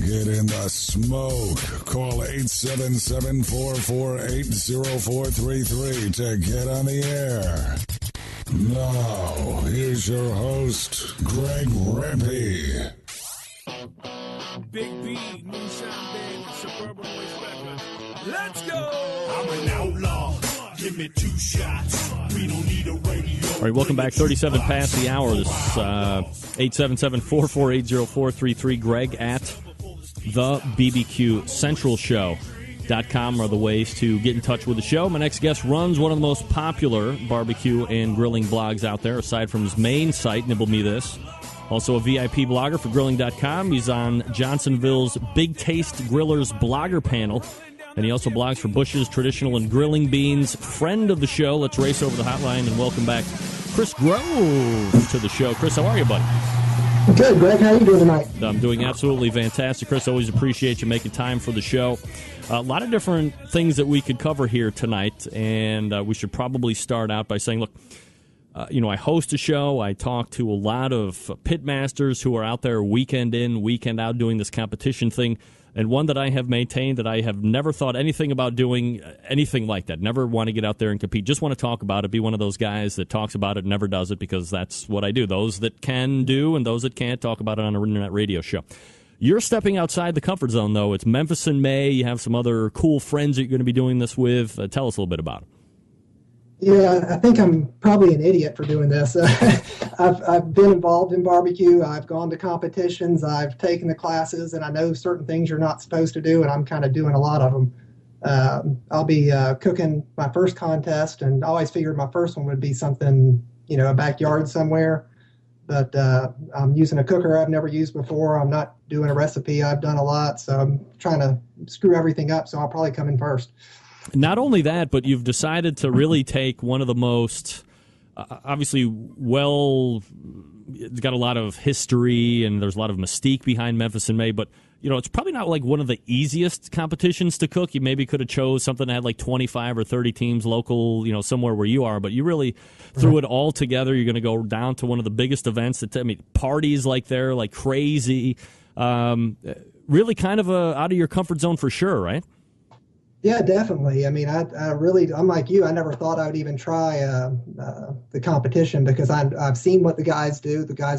Get in the smoke. Call 877-448-0433 to get on the air. Now, here's your host, Greg Rempe. Big B, Moonshine Band, Suburban Voice Records. Let's go! I'm an outlaw. Give me 2 shots. We don't need a radio. All right, welcome back. 37 past the hour. This 877-448-0433. Greg at the BBQ Central Show.com are the ways to get in touch with the show. My next guest runs one of the most popular barbecue and grilling blogs out there, aside from his main site, Nibble Me This. Also a VIP blogger for Grilling.com. He's on Johnsonville's Big Taste Grillers blogger panel. And he also blogs for Bush's Traditional and Grilling Beans. Friend of the show. Let's race over the hotline and welcome back Chris Grove to the show. Chris, how are you, buddy? Good, Greg. How are you doing tonight? I'm doing absolutely fantastic. Chris, always appreciate you making time for the show. A lot of different things that we could cover here tonight, and we should probably start out by saying, look, I host a show. I talk to a lot of pit masters who are out there weekend in, weekend out doing this competition thing. And one that I have maintained that I have never thought anything about doing anything like that. Never want to get out there and compete. Just want to talk about it. Be one of those guys that talks about it, never does it, because that's what I do. Those that can do and those that can't talk about it on an internet radio show. You're stepping outside the comfort zone, though. It's Memphis in May. You have some other cool friends that you're going to be doing this with. Tell us a little bit about it. Yeah, I think I'm probably an idiot for doing this. I've been involved in barbecue. I've gone to competitions. I've taken the classes, and I know certain things you're not supposed to do, and I'm kind of doing a lot of them. I'll be cooking my first contest, and I always figured my first one would be something, a backyard somewhere. But I'm using a cooker I've never used before. I'm not doing a recipe I've done a lot, so I'm trying to screw everything up, so I'll probably come in first. Not only that, but you've decided to really take one of the most, obviously, it's got a lot of history and there's a lot of mystique behind Memphis in May, but, it's probably not like one of the easiest competitions to cook. You maybe could have chose something that had like 25 or 30 teams local, somewhere where you are, but you really threw it all together. You're going to go down to one of the biggest events. Parties like there, like crazy. Really kind of out of your comfort zone for sure, right? Yeah, definitely. I mean, I really, I'm like you. I never thought I would even try the competition because I've seen what the guys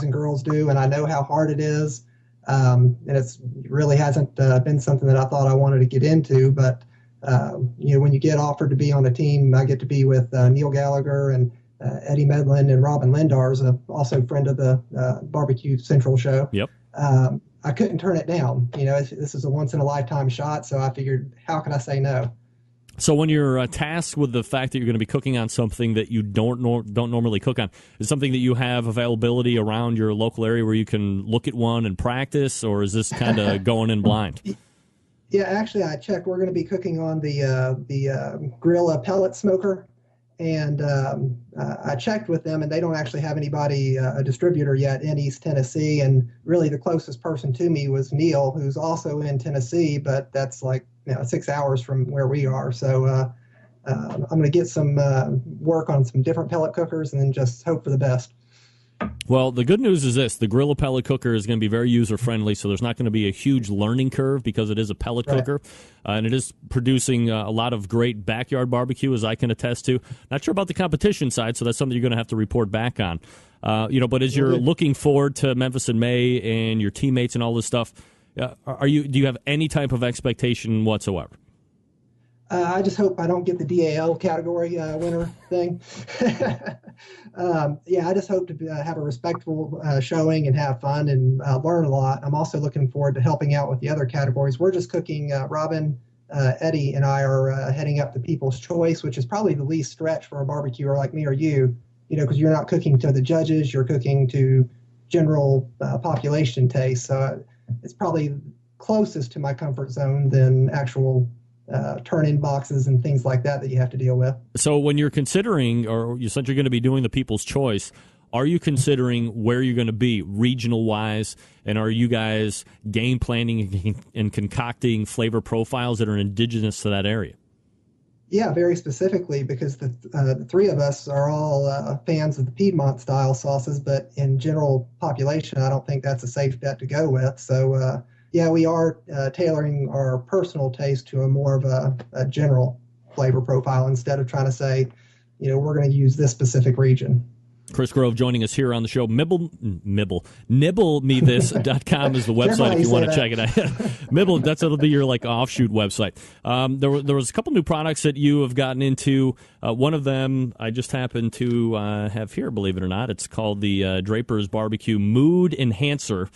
and girls do, and I know how hard it is. And it really hasn't been something that I thought I wanted to get into. But, when you get offered to be on a team, I get to be with Neil Gallagher and Eddie Medlin and Robin Lindars, also friend of the Barbecue Central show. Yep. I couldn't turn it down. This is a once-in-a-lifetime shot, so I figured, how can I say no? So when you're tasked with the fact that you're going to be cooking on something that you don't normally cook on, is it something that you have availability around your local area where you can look at one and practice, or is this kind of going in blind? Yeah, actually, I checked. We're going to be cooking on the Grilla pellet smoker. And I checked with them, and they don't actually have anybody, a distributor yet in East Tennessee. And really the closest person to me was Neil, who's also in Tennessee, but that's like 6 hours from where we are. So I'm going to get some work on some different pellet cookers and then just hope for the best. Well, the good news is this. The Grilla pellet cooker is going to be very user-friendly, so there's not going to be a huge learning curve because it is a pellet cooker, and it is producing a lot of great backyard barbecue, as I can attest to. Not sure about the competition side, so that's something you're going to have to report back on. But as you're looking forward to Memphis in May and your teammates and all this stuff, do you have any type of expectation whatsoever? I just hope I don't get the DAL category winner thing. I just hope to have a respectful showing and have fun and learn a lot. I'm also looking forward to helping out with the other categories. We're just cooking. Robin, Eddie, and I are heading up the People's Choice, which is probably the least stretch for a barbecuer like me or you, because you're not cooking to the judges. You're cooking to general population taste. So it's probably closest to my comfort zone than actual turn-in boxes and things like that you have to deal with. So when you're considering, or you said you're going to be doing the People's Choice, are you considering where you're going to be regional-wise, and are you guys game planning and concocting flavor profiles that are indigenous to that area? Yeah, very specifically, because the three of us are all fans of the Piedmont-style sauces, but in general population, I don't think that's a safe bet to go with. So yeah, we are tailoring our personal taste to a more of a general flavor profile instead of trying to say, we're going to use this specific region. Chris Grove joining us here on the show. Nibblemethis.com is the website if you want to check it out. It'll be your offshoot website. There was a couple new products that you have gotten into. One of them I just happened to have here, believe it or not. It's called the Draper's Barbecue Mood Enhancer.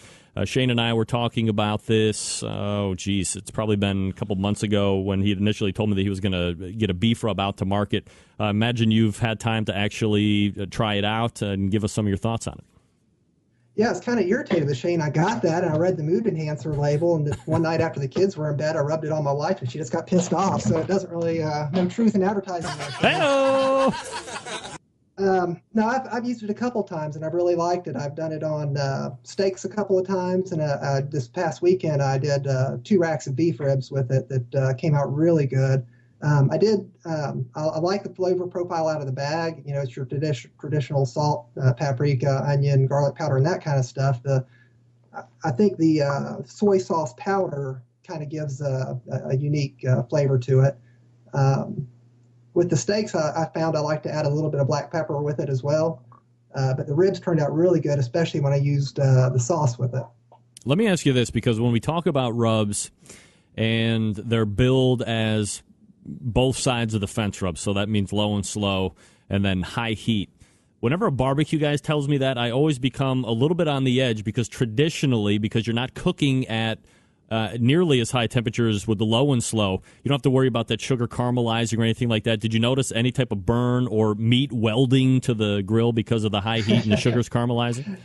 Shane and I were talking about this, it's probably been a couple months ago when he initially told me that he was going to get a beef rub out to market. Imagine you've had time to actually try it out and give us some of your thoughts on it. Yeah, it's kind of irritated with Shane. I got that, and I read the mood enhancer label, and one night after the kids were in bed, I rubbed it on my wife, and she just got pissed off. So it doesn't really, no truth in advertising there. Hey-o! No, I've used it a couple times, and I've really liked it. I've done it on steaks a couple of times, and this past weekend I did 2 racks of beef ribs with it that came out really good. I like the flavor profile out of the bag. It's your traditional salt, paprika, onion, garlic powder, and that kind of stuff. I think the soy sauce powder kind of gives a unique flavor to it. With the steaks, I found I like to add a little bit of black pepper with it as well. But the ribs turned out really good, especially when I used the sauce with it. Let me ask you this, because when we talk about rubs and they're billed as both sides of the fence rubs, so that means low and slow and then high heat. Whenever a barbecue guy tells me that, I always become a little bit on the edge because traditionally, because you're not cooking at nearly as high temperatures with the low and slow, you don't have to worry about that sugar caramelizing or anything like that. Did you notice any type of burn or meat welding to the grill because of the high heat and the sugar's caramelizing?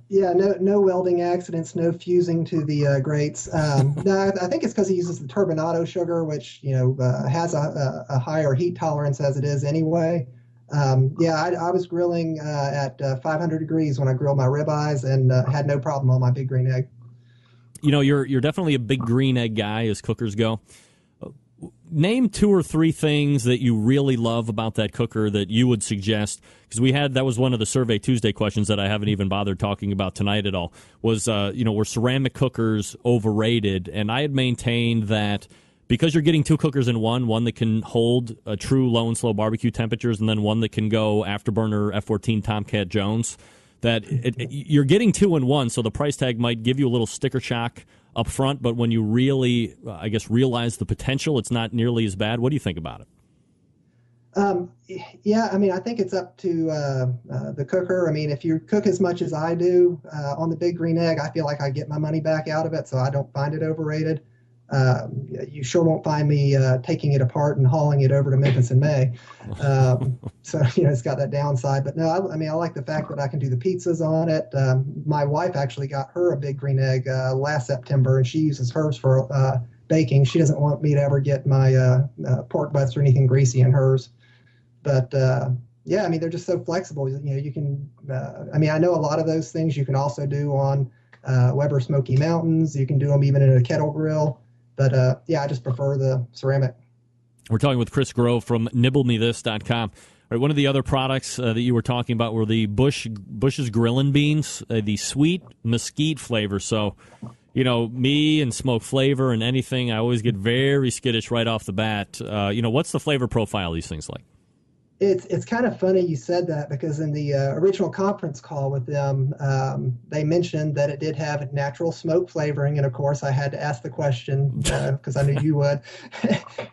Yeah, no welding accidents, no fusing to the grates. No, I think it's because he uses the turbinado sugar, which has a higher heat tolerance as it is anyway. I was grilling at 500 degrees when I grilled my ribeyes and had no problem on my big green egg. You're definitely a big green egg guy as cookers go. Name 2 or 3 things that you really love about that cooker that you would suggest, because that was one of the Survey Tuesday questions that I haven't even bothered talking about tonight at all, was, were ceramic cookers overrated? And I had maintained that because you're getting 2 cookers in one that can hold a true low and slow barbecue temperatures and then one that can go afterburner F-14 Tomcat Jones, that you're getting 2 in one, so the price tag might give you a little sticker shock up front, but when you really, realize the potential, it's not nearly as bad. What do you think about it? I think it's up to the cooker. If you cook as much as I do on the big green egg, I feel like I get my money back out of it, so I don't find it overrated. You sure won't find me taking it apart and hauling it over to Memphis in May. So, it's got that downside. But no, I like the fact that I can do the pizzas on it. My wife actually got her a big green egg last September, and she uses hers for baking. She doesn't want me to ever get my pork butts or anything greasy in hers. But, they're just so flexible. You can, I know a lot of those things you can also do on Weber Smoky Mountains. You can do them even in a kettle grill. But, I just prefer the ceramic. We're talking with Chris Grove from NibbleMeThis.com. Right, one of the other products that you were talking about were the Bush's Grillin' Beans, the sweet mesquite flavor. So, me and smoke flavor and anything, I always get very skittish right off the bat. What's the flavor profile of these things like? It's kind of funny you said that, because in the original conference call with them, they mentioned that it did have natural smoke flavoring, and of course I had to ask the question because I knew you would.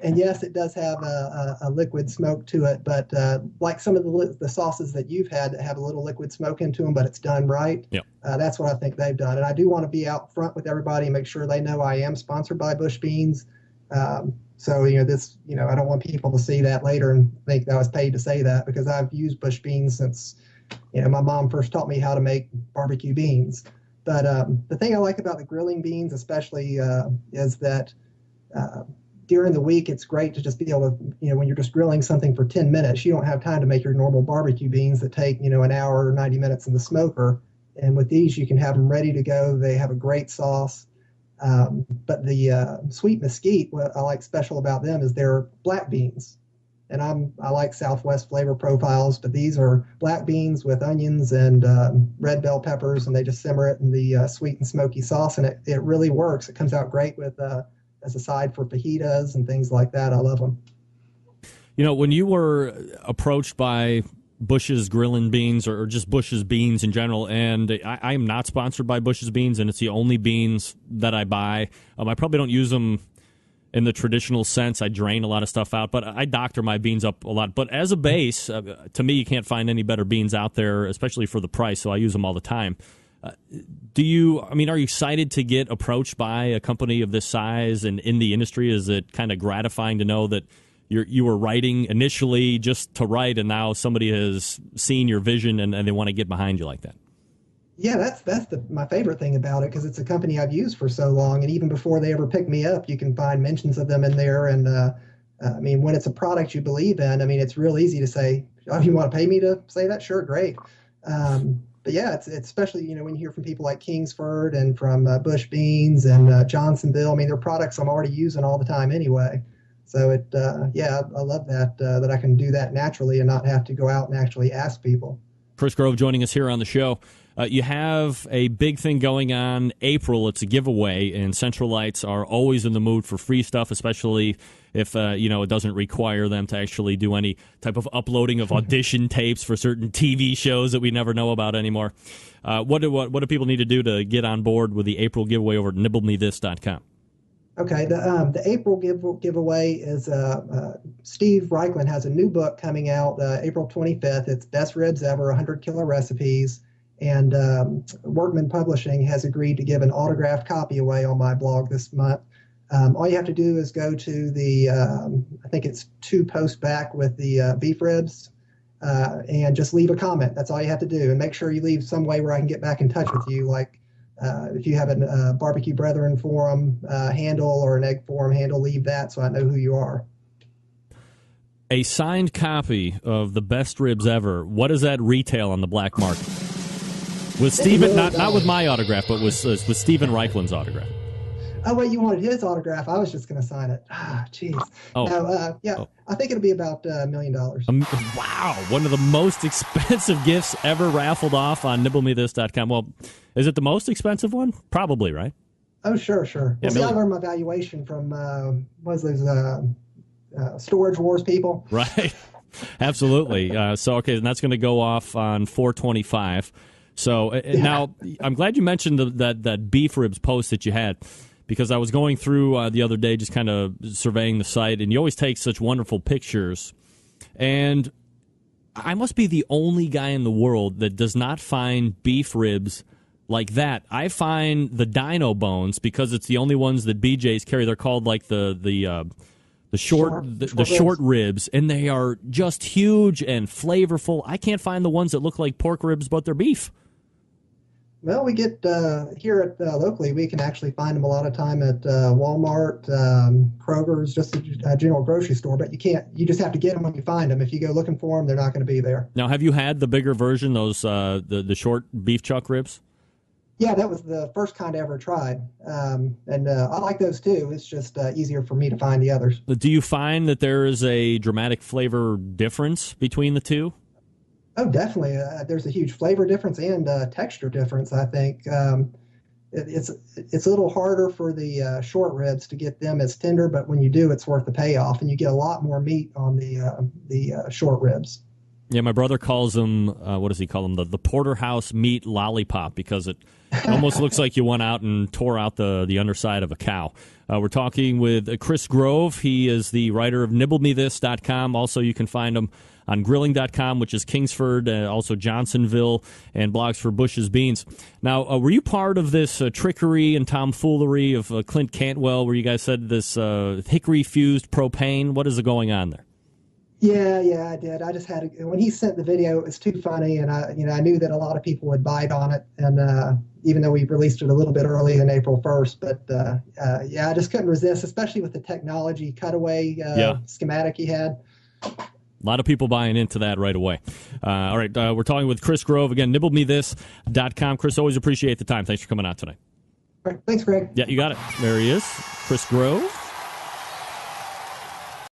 And yes, it does have a liquid smoke to it, but like some of the sauces that you've had that have a little liquid smoke into them, but it's done right. Yep. That's what I think they've done, and I do want to be out front with everybody and make sure they know I am sponsored by Bush Beans. So, I don't want people to see that later and think that I was paid to say that, because I've used Bush Beans since, my mom first taught me how to make barbecue beans. But the thing I like about the grilling beans especially is that during the week, it's great to just be able to, when you're just grilling something for 10 minutes, you don't have time to make your normal barbecue beans that take, an hour or 90 minutes in the smoker. And with these, you can have them ready to go. They have a great sauce. But the sweet mesquite, what I like special about them is they're black beans. and I like Southwest flavor profiles, but these are black beans with onions and red bell peppers, and they just simmer it in the sweet and smoky sauce, and it really works. It comes out great with as a side for fajitas and things like that. I love them. You know, when you were approached by Bush's Grillin' Beans or just Bush's Beans in general, and I am not sponsored by Bush's Beans, and it's the only beans that I buy. I probably don't use them in the traditional sense. I drain a lot of stuff out, but I doctor my beans up a lot. But as a base, to me, you can't find any better beans out there, especially for the price, so I use them all the time. Are you excited to get approached by a company of this size and in the industry? Is it kind of gratifying to know that you were writing initially just to write, and now somebody has seen your vision and they want to get behind you like that? Yeah, that's my favorite thing about it, because it's a company I've used for so long, and even before they ever pick me up, you can find mentions of them in there. And when it's a product you believe in, it's real easy to say, "Oh, you want to pay me to say that? Sure, great." But yeah, it's especially when you hear from people like Kingsford and from Bush Beans and Johnsonville. They're products I'm already using all the time anyway. So I love that I can do that naturally and not have to go out and actually ask people. Chris Grove joining us here on the show. You have a big thing going on April. It's a giveaway, and Central Lights are always in the mood for free stuff, especially if it doesn't require them to actually do any type of uploading of audition tapes for certain TV shows that we never know about anymore. What do people need to do to get on board with the April giveaway over at nibblethis.com? Okay, the April giveaway is Steve Reichlin has a new book coming out April 25th. It's Best Ribs Ever, 100 Killer Recipes. And Workman Publishing has agreed to give an autographed copy away on my blog this month. All you have to do is go to the, I think it's 2 posts back with the beef ribs, and just leave a comment. That's all you have to do. And make sure you leave some way where I can get back in touch with you, like if you have a Barbecue Brethren forum handle or an egg forum handle, leave that so I know who you are. A signed copy of the Best Ribs Ever, what does that retail on the black market? With Stephen, not with my autograph, but with Stephen Reichlin's autograph. Oh, wait, you wanted his autograph? I was just going to sign it. Jeez. I think it'll be about $1 million. Wow, one of the most expensive gifts ever raffled off on nibblethis.com. Well, is it the most expensive one? Probably, right? Oh, sure. Yeah, I learned my valuation from Storage Wars people. Right. Absolutely. And that's going to go off on 4/25. So Now, I'm glad you mentioned that beef ribs post that you had, because I was going through the other day just kind of surveying the site, and you always take such wonderful pictures. And I must be the only guy in the world that does not find beef ribs like that. I find the dino bones, because it's the only ones that BJ's carry. They're called like the short ribs, and they are just huge and flavorful. I can't find the ones that look like pork ribs, but they're beef. Well, we get here at locally, we can actually find them a lot of time at Walmart, Kroger's, just a general grocery store. But you just have to get them when you find them. If you go looking for them, they're not going to be there. Now, have you had the bigger version, those the short beef chuck ribs? Yeah, that was the first kind I ever tried. And I like those too. It's just easier for me to find the others. Do you find that there is a dramatic flavor difference between the two? Oh, definitely. There's a huge flavor difference and texture difference, I think. It's a little harder for the short ribs to get them as tender, but when you do, it's worth the payoff, and you get a lot more meat on the short ribs. Yeah, my brother calls them, what does he call them? The porterhouse meat lollipop, because it almost looks like you went out and tore out the underside of a cow. We're talking with Chris Grove. He is the writer of nibblethis.com. Also, you can find him on grilling.com, which is Kingsford, also Johnsonville, and blogs for Bush's Beans. Now, were you part of this trickery and tomfoolery of Clint Cantwell, where you guys said this hickory-fused propane? What is going on there? Yeah, I did. I just had when he sent the video, it was too funny, and I knew that a lot of people would bite on it, and even though we released it a little bit early in April 1st, but I just couldn't resist, especially with the technology cutaway schematic he had. A lot of people buying into that right away. All right, we're talking with Chris Grove again, nibblethis.com. Chris, always appreciate the time. Thanks for coming out tonight. All right, thanks, Greg. Yeah, you got it. There he is, Chris Grove.